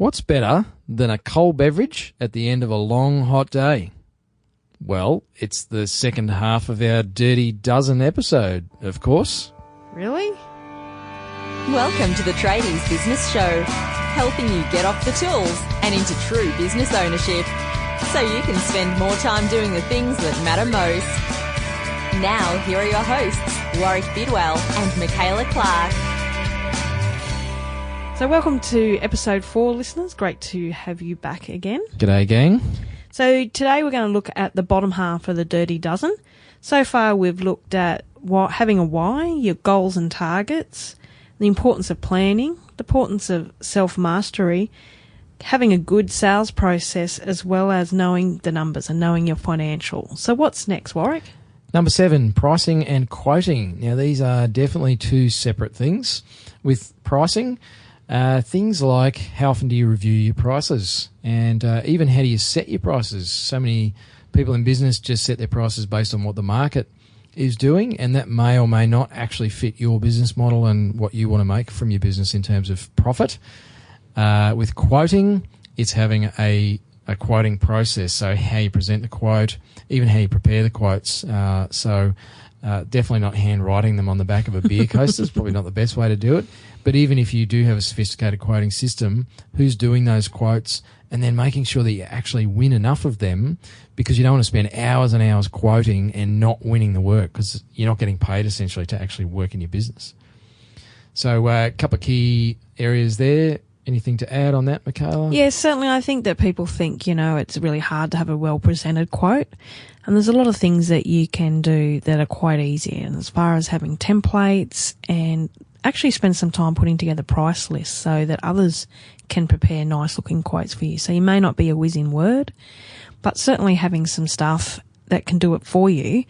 What's better than a cold beverage at the end of a long, hot day? Well, it's the second half of our Dirty Dozen episode, of course. Really? Welcome to the Tradie's Business Show, helping you get off the tools and into true business ownership, so you can spend more time doing the things that matter most. Now, here are your hosts, Warwick Bidwell and Michaela Clark. So welcome to episode 4, listeners. Great to have you back again. G'day, gang. So today we're going to look at the bottom half of the Dirty Dozen. So far we've looked at having a why, your goals and targets, the importance of planning, the importance of self-mastery, having a good sales process, as well as knowing the numbers and knowing your financials. So what's next, Warwick? Number 7, pricing and quoting. Now, these are definitely two separate things. With pricing, things like how often do you review your prices, and even how do you set your prices. So many people in business just set their prices based on what the market is doing, and that may or may not actually fit your business model and what you want to make from your business in terms of profit. With quoting, it's having a quoting process, so how you present the quote, even how you prepare the quotes. Definitely not handwriting them on the back of a beer coaster. It's probably not the best way to do it. But even if you do have a sophisticated quoting system, who's doing those quotes, and then making sure that you actually win enough of them, because you don't want to spend hours and hours quoting and not winning the work, because you're not getting paid essentially to actually work in your business. So a couple of key areas there. Anything to add on that, Michaela? Yes, certainly. I think that people think, it's really hard to have a well-presented quote. And there's a lot of things that you can do that are quite easy. And as far as having templates and actually spend some time putting together price lists so that others can prepare nice-looking quotes for you. So you may not be a whiz in Word, but certainly having some stuff that can do it for you,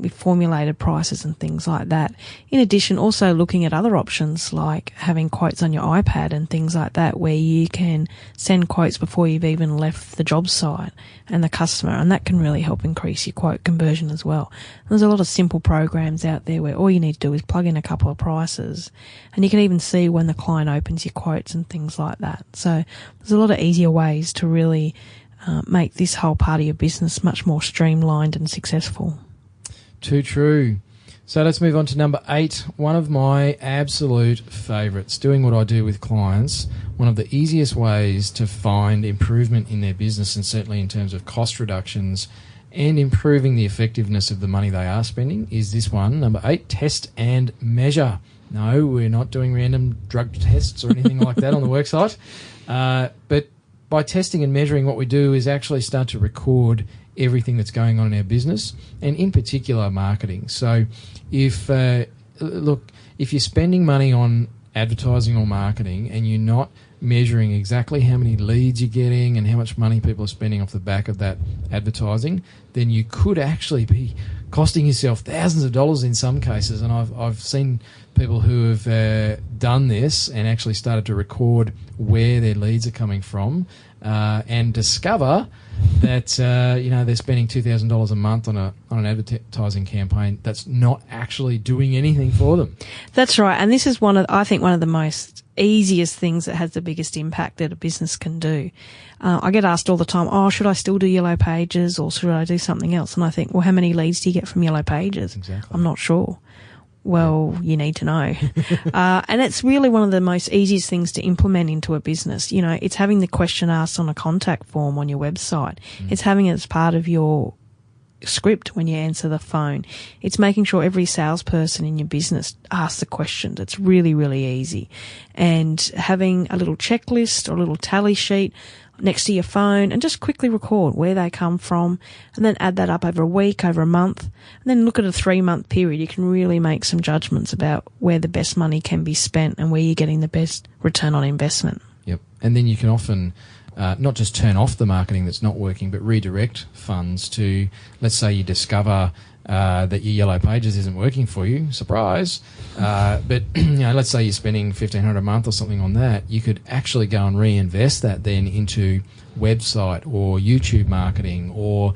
with formulated prices and things like that. In addition, also looking at other options like having quotes on your iPad and things like that, where you can send quotes before you've even left the job site and the customer, and that can really help increase your quote conversion as well. There's a lot of simple programs out there where all you need to do is plug in a couple of prices, and you can even see when the client opens your quotes and things like that. So there's a lot of easier ways to really make this whole part of your business much more streamlined and successful. Too true. So let's move on to number 8. One of my absolute favourites, doing what I do with clients, one of the easiest ways to find improvement in their business, and certainly in terms of cost reductions and improving the effectiveness of the money they are spending, is this one, number 8, test and measure. No, we're not doing random drug tests or anything like that on the worksite. But by testing and measuring, what we do is actually start to record everything that's going on in our business, and in particular marketing. So if you're spending money on advertising or marketing and you're not measuring exactly how many leads you're getting and how much money people are spending off the back of that advertising, then you could actually be costing yourself thousands of dollars in some cases. And I've seen people who have done this and actually started to record where their leads are coming from, and discover that they're spending $2,000 a month on an advertising campaign that's not actually doing anything for them. That's right, and this is one of the most easiest things that has the biggest impact that a business can do. I get asked all the time, should I still do Yellow Pages or should I do something else? And I think, well, how many leads do you get from Yellow Pages? Exactly. I'm not sure. Well, you need to know. And it's really one of the most easiest things to implement into a business. It's having the question asked on a contact form on your website. It's having it as part of your script when you answer the phone. It's making sure every salesperson in your business asks the questions. It's really, really easy. And having a little checklist or a little tally sheet next to your phone, and just quickly record where they come from, and then add that up over a week, over a month, and then look at a 3-month period. You can really make some judgments about where the best money can be spent and where you're getting the best return on investment. Yep. And then you can often not just turn off the marketing that's not working, but redirect funds to, let's say you discover that your Yellow Pages isn't working for you. Surprise. But let's say you're spending $1,500 a month or something on that. You could actually go and reinvest that then into website or YouTube marketing or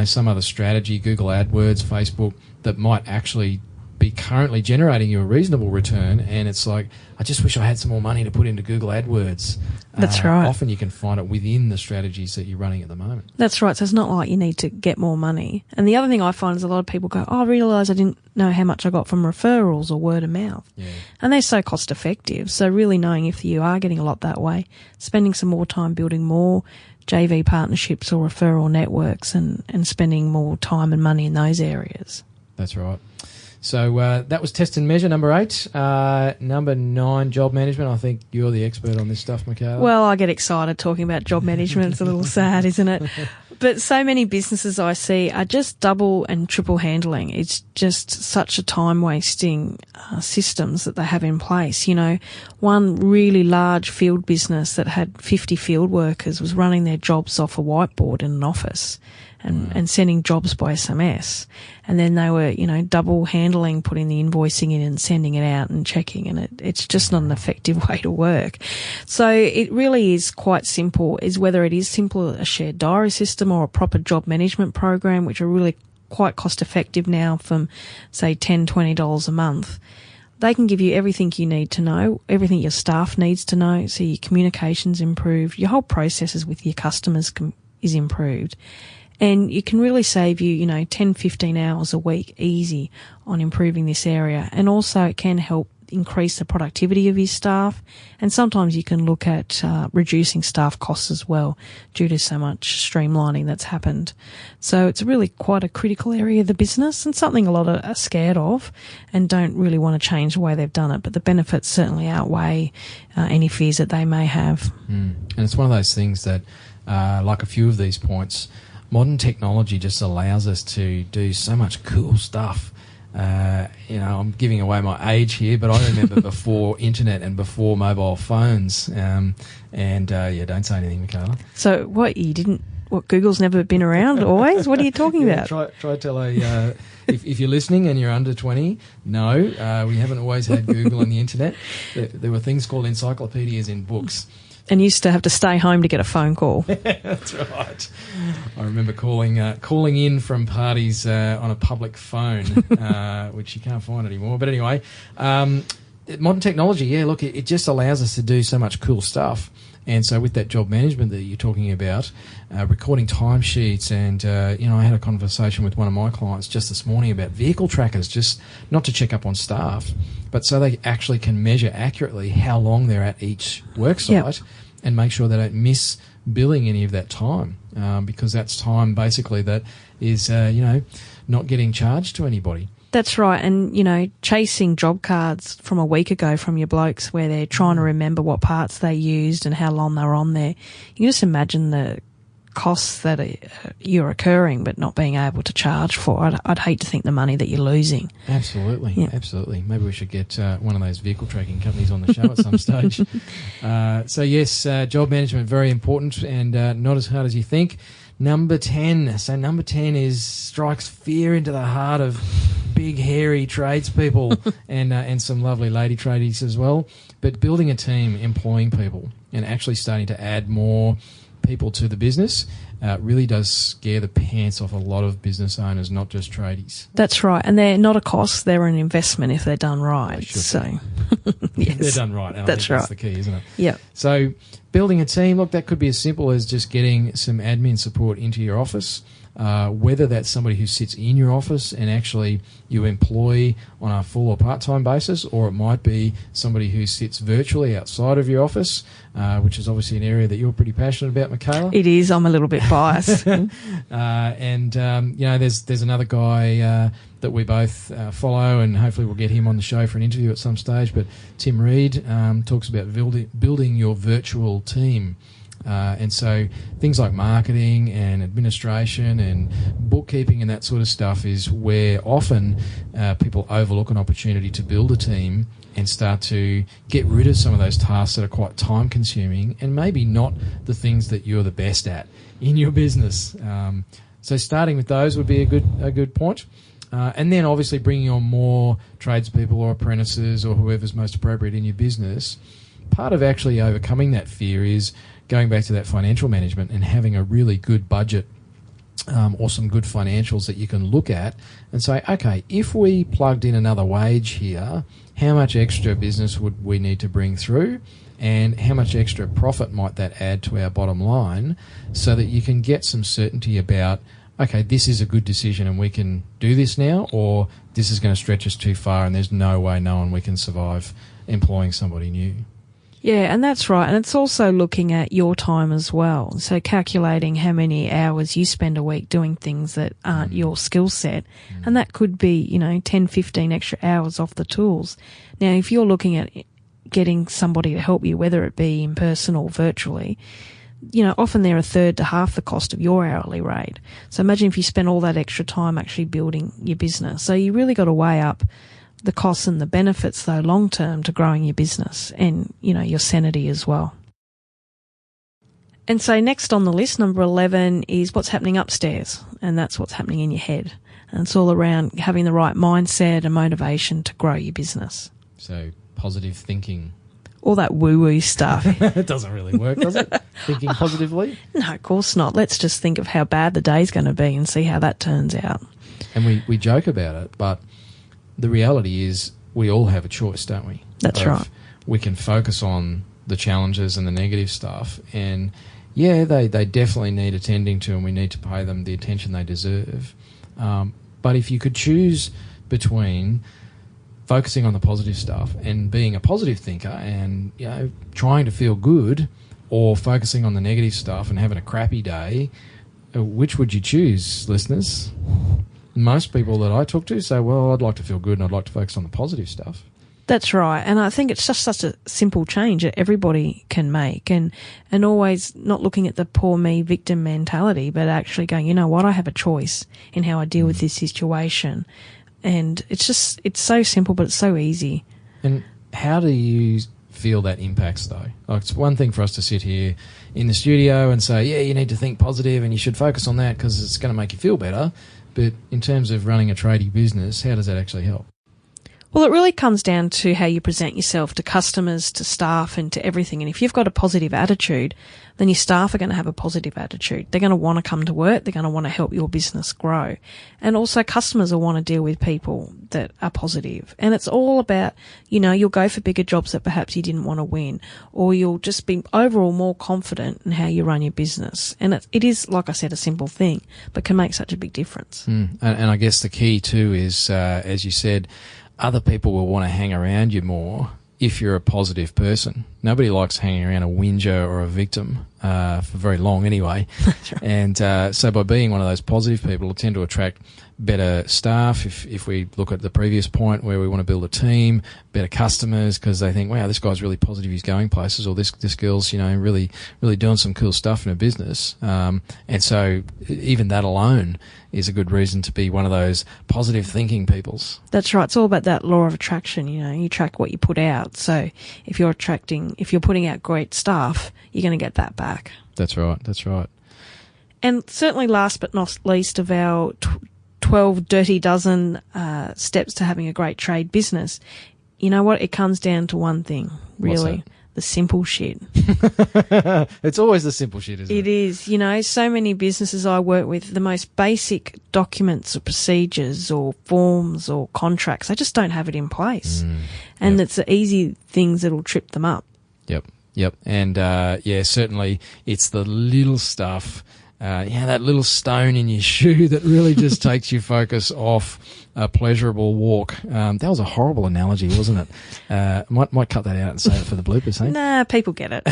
some other strategy, Google AdWords, Facebook, that might actually be currently generating you a reasonable return, and it's like, I just wish I had some more money to put into Google AdWords. That's right. Often you can find it within the strategies that you're running at the moment. That's right. So it's not like you need to get more money. And the other thing I find is a lot of people go, I realised I didn't know how much I got from referrals or word of mouth. Yeah. And they're so cost effective. So really knowing if you are getting a lot that way, spending some more time building more JV partnerships or referral networks and spending more time and money in those areas. That's right. So that was test and measure number 8. Number 9, job management. I think you're the expert on this stuff, Michaela. Well, I get excited talking about job management. It's a little sad, isn't it? But so many businesses I see are just double and triple handling. It's just such a time-wasting systems that they have in place. You know, one really large field business that had 50 field workers was running their jobs off a whiteboard in an office and sending jobs by SMS. And then they were, you know, double handling, putting the invoicing in and sending it out and checking. And it's just not an effective way to work. So it really is quite simple, is whether it is simple, a shared diary system or a proper job management program, which are really quite cost effective now from, say, $10, $20 a month. They can give you everything you need to know, everything your staff needs to know, so your communication's improved, your whole processes with your customers is improved. And you can really save you, 10, 15 hours a week easy on improving this area. And also it can help increase the productivity of your staff. And sometimes you can look at reducing staff costs as well due to so much streamlining that's happened. So it's really quite a critical area of the business and something a lot are scared of and don't really want to change the way they've done it. But the benefits certainly outweigh any fears that they may have. And it's one of those things that, like a few of these points, modern technology just allows us to do so much cool stuff. I'm giving away my age here, but I remember before internet and before mobile phones. Don't say anything, Michaela. So Google's never been around always? What are you talking about? Try to tell if you're listening and you're under 20, no, we haven't always had Google and the internet. There were things called encyclopedias in books. And used to have to stay home to get a phone call. That's right. I remember calling in from parties on a public phone, which you can't find anymore. But anyway, modern technology, it just allows us to do so much cool stuff. And so with that job management that you're talking about, recording timesheets, and I had a conversation with one of my clients just this morning about vehicle trackers, just not to check up on staff, but so they actually can measure accurately how long they're at each work site and make sure they don't miss billing any of that time, because that's time basically that is not getting charged to anybody. That's right. And, chasing job cards from a week ago from your blokes where they're trying to remember what parts they used and how long they're on there. You can just imagine the costs that you're incurring but not being able to charge for. I'd hate to think the money that you're losing. Absolutely. Yeah. Absolutely. Maybe we should get one of those vehicle tracking companies on the show at some stage. So, yes, job management, very important and not as hard as you think. Number 10. So number 10 strikes fear into the heart of big, hairy tradespeople and some lovely lady tradies as well. But building a team, employing people, and actually starting to add more people to the business really does scare the pants off a lot of business owners, not just tradies. That's right. And they're not a cost, they're an investment if they're done right. So, yes. They're done right. And that's right. That's the key, isn't it? Yeah. So building a team, look, that could be as simple as just getting some admin support into your office, whether that's somebody who sits in your office and actually you employ on a full or part-time basis, or it might be somebody who sits virtually outside of your office, which is obviously an area that you're pretty passionate about, Michaela. It is. I'm a little bit biased. There's another guy that we both follow, and hopefully we'll get him on the show for an interview at some stage, but Tim Reed talks about building your virtual team. And so things like marketing and administration and bookkeeping and that sort of stuff is where often people overlook an opportunity to build a team and start to get rid of some of those tasks that are quite time consuming and maybe not the things that you're the best at in your business. So starting with those would be a good point. And then obviously bringing on more tradespeople or apprentices or whoever's most appropriate in your business. Part of actually overcoming that fear is going back to that financial management and having a really good budget or some good financials that you can look at and say, okay, if we plugged in another wage here, how much extra business would we need to bring through, and how much extra profit might that add to our bottom line, so that you can get some certainty about, okay, this is a good decision and we can do this now, or this is going to stretch us too far and there's no way knowing we can survive employing somebody new. Yeah, and that's right. And it's also looking at your time as well. So calculating how many hours you spend a week doing things that aren't your skill set. And that could be, 10, 15 extra hours off the tools. Now, if you're looking at getting somebody to help you, whether it be in person or virtually, often they're a third to half the cost of your hourly rate. So imagine if you spend all that extra time actually building your business. So you really got to weigh up the costs and the benefits, though, long term to growing your business and, your sanity as well. And so next on the list, number 11, is what's happening upstairs. And that's what's happening in your head. And it's all around having the right mindset and motivation to grow your business. So positive thinking. All that woo-woo stuff. It doesn't really work, does it? Thinking positively? No, of course not. Let's just think of how bad the day's going to be and see how that turns out. And we joke about it, but the reality is we all have a choice, don't we? That's right. We can focus on the challenges and the negative stuff, and yeah, they definitely need attending to, and we need to pay them the attention they deserve. But if you could choose between focusing on the positive stuff and being a positive thinker and trying to feel good, or focusing on the negative stuff and having a crappy day, which would you choose, listeners? Most people that I talk to say, well, I'd like to feel good and I'd like to focus on the positive stuff. That's right. And I think it's just such a simple change that everybody can make, and always not looking at the poor me victim mentality, but actually going, you know what, I have a choice in how I deal with this situation. And it's so simple, but it's so easy. And how do you feel that impacts, though? Like, it's one thing for us to sit here in the studio and say, yeah, you need to think positive and you should focus on that because it's going to make you feel better. But in terms of running a tradie business, how does that actually help? Well, it really comes down to how you present yourself to customers, to staff, and to everything. And if you've got a positive attitude, then your staff are going to have a positive attitude. They're going to want to come to work. They're going to want to help your business grow. And also customers will want to deal with people that are positive. And it's all about, you'll go for bigger jobs that perhaps you didn't want to win, or you'll just be overall more confident in how you run your business. And it is, like I said, a simple thing, but can make such a big difference. And I guess the key too is, as you said, other people will want to hang around you more if you're a positive person. Nobody likes hanging around a whinger or a victim for very long anyway. That's right. And so by being one of those positive people, we'll tend to attract better staff. If we look at the previous point where we want to build a team, better customers because they think, wow, this guy's really positive, he's going places, or this girl's really doing some cool stuff in her business. And so even that alone is a good reason to be one of those positive thinking peoples. That's right. It's all about that law of attraction. You attract what you put out. So if you're putting out great stuff, you're going to get that back. That's right. And certainly last but not least of our 12 dirty dozen steps to having a great trade business, you know what? It comes down to one thing, really. The simple shit. It's always the simple shit, isn't it? It is. So many businesses I work with, the most basic documents or procedures or forms or contracts, they just don't have it in place. And it's the easy things that'll trip them up. Yep. And, certainly it's the little stuff, that little stone in your shoe that really just takes your focus off a pleasurable walk. That was a horrible analogy, wasn't it? Might cut that out and say it for the bloopers, hey? Nah, people get it.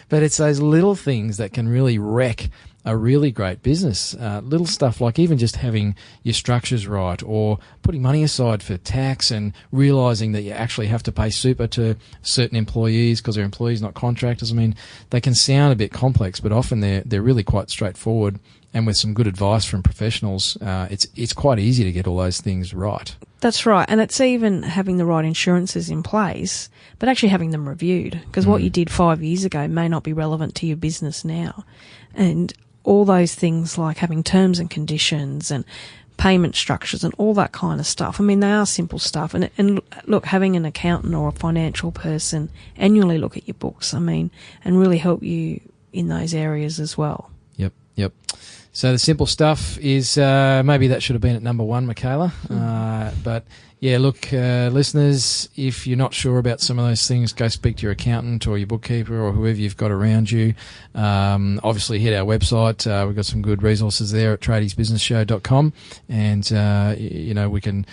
But it's those little things that can really wreck a really great business. Little stuff like even just having your structures right, or putting money aside for tax and realising that you actually have to pay super to certain employees because they're employees, not contractors. I mean, they can sound a bit complex, but often they're really quite straightforward. And with some good advice from professionals, it's quite easy to get all those things right. That's right. And it's even having the right insurances in place, but actually having them reviewed, because what you did 5 years ago may not be relevant to your business now. And all those things like having terms and conditions and payment structures and all that kind of stuff. I mean, they are simple stuff. And look, having an accountant or a financial person annually look at your books, and really help you in those areas as well. Yep. So the simple stuff is maybe that should have been at number 1, Michaela. But yeah, look, listeners, if you're not sure about some of those things, go speak to your accountant or your bookkeeper or whoever you've got around you. Obviously, hit our website. We've got some good resources there at tradiesbusinessshow.com, and we can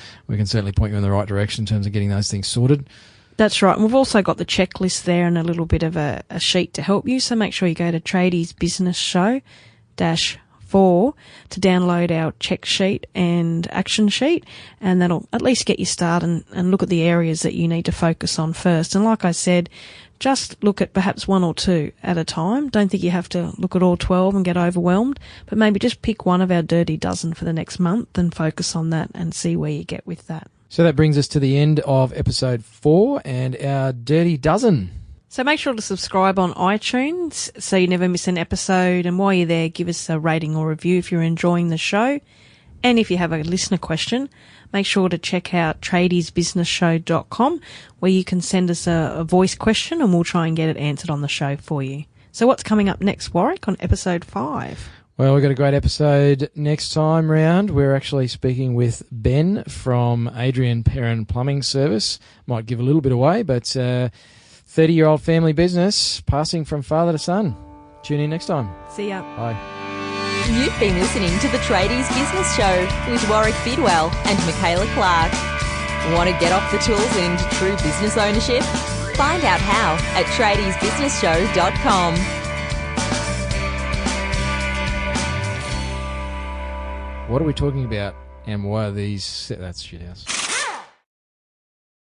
certainly point you in the right direction in terms of getting those things sorted. That's right. And we've also got the checklist there and a little bit of a sheet to help you. So make sure you go to tradiesbusinessshow-4 to download our check sheet and action sheet, and that'll at least get you started and look at the areas that you need to focus on first. And like I said, just look at perhaps 1 or 2 at a time. Don't think you have to look at all 12 and get overwhelmed, but maybe just pick one of our dirty dozen for the next month and focus on that and see where you get with that. So that brings us to the end of episode 4 and our Dirty Dozen. So make sure to subscribe on iTunes so you never miss an episode. And while you're there, give us a rating or review if you're enjoying the show. And if you have a listener question, make sure to check out tradiesbusinessshow.com, where you can send us a voice question and we'll try and get it answered on the show for you. So what's coming up next, Warwick, on episode 5? Well, we've got a great episode next time round. We're actually speaking with Ben from Adrian Perrin Plumbing Service. Might give a little bit away, but 30-year-old family business passing from father to son. Tune in next time. See ya. Bye. You've been listening to the Tradies Business Show with Warwick Bidwell and Michaela Clark. Want to get off the tools and into true business ownership? Find out how at tradiesbusinessshow.com. What are we talking about, and why are these... That's shit house.